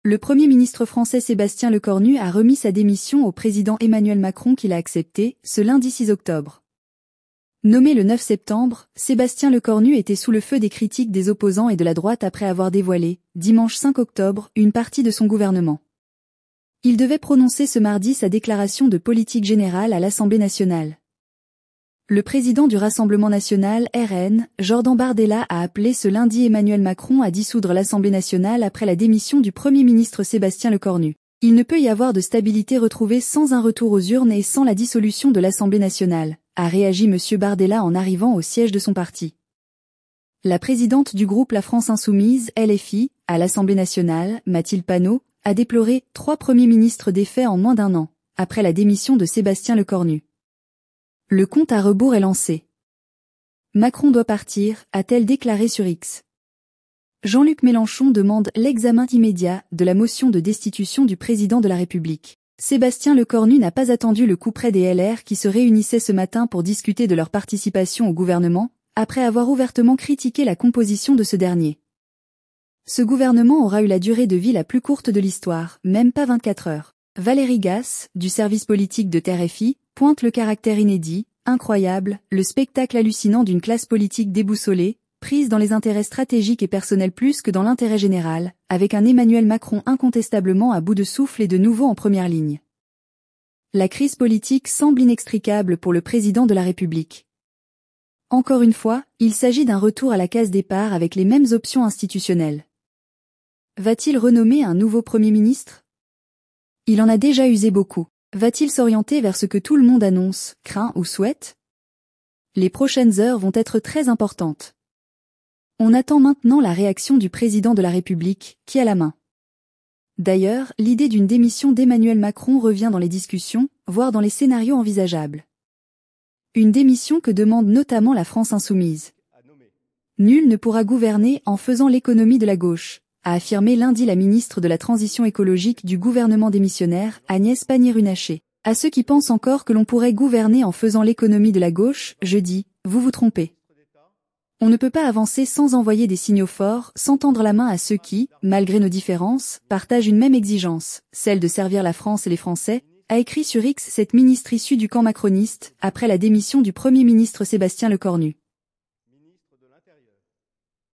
Le Premier ministre français Sébastien Lecornu a remis sa démission au président Emmanuel Macron qui l'a acceptée, ce lundi 6 octobre. Nommé le 9 septembre, Sébastien Lecornu était sous le feu des critiques des opposants et de la droite après avoir dévoilé, dimanche 5 octobre, une partie de son gouvernement. Il devait prononcer ce mardi sa déclaration de politique générale à l'Assemblée nationale. Le président du Rassemblement national, RN, Jordan Bardella a appelé ce lundi Emmanuel Macron à dissoudre l'Assemblée nationale après la démission du Premier ministre Sébastien Lecornu. Il ne peut y avoir de stabilité retrouvée sans un retour aux urnes et sans la dissolution de l'Assemblée nationale, a réagi M. Bardella en arrivant au siège de son parti. La présidente du groupe La France Insoumise, LFI, à l'Assemblée nationale, Mathilde Panot, a déploré 3 premiers ministres défaits en moins d'1 an, après la démission de Sébastien Lecornu. Le compte à rebours est lancé. Macron doit partir, a-t-elle déclaré sur X. Jean-Luc Mélenchon demande l'examen immédiat de la motion de destitution du président de la République. Sébastien Lecornu n'a pas attendu le couperet des LR qui se réunissaient ce matin pour discuter de leur participation au gouvernement, après avoir ouvertement critiqué la composition de ce dernier. Ce gouvernement aura eu la durée de vie la plus courte de l'histoire, même pas 24 heures. Valérie Gasse, du service politique de TRFI, pointe le caractère inédit, incroyable, le spectacle hallucinant d'une classe politique déboussolée, prise dans les intérêts stratégiques et personnels plus que dans l'intérêt général, avec un Emmanuel Macron incontestablement à bout de souffle et de nouveau en première ligne. La crise politique semble inextricable pour le président de la République. Encore une fois, il s'agit d'un retour à la case départ avec les mêmes options institutionnelles. Va-t-il renommer un nouveau Premier ministre ? Il en a déjà usé beaucoup. Va-t-il s'orienter vers ce que tout le monde annonce, craint ou souhaite ? Les prochaines heures vont être très importantes. On attend maintenant la réaction du président de la République, qui a la main. D'ailleurs, l'idée d'une démission d'Emmanuel Macron revient dans les discussions, voire dans les scénarios envisageables. Une démission que demande notamment la France insoumise. Nul ne pourra gouverner en faisant l'économie de la gauche, a affirmé lundi la ministre de la Transition écologique du gouvernement démissionnaire, Agnès Pannier-Runacher. À ceux qui pensent encore que l'on pourrait gouverner en faisant l'économie de la gauche, je dis, vous vous trompez. On ne peut pas avancer sans envoyer des signaux forts, sans tendre la main à ceux qui, malgré nos différences, partagent une même exigence, celle de servir la France et les Français, a écrit sur X cette ministre issue du camp macroniste, après la démission du Premier ministre Sébastien Lecornu.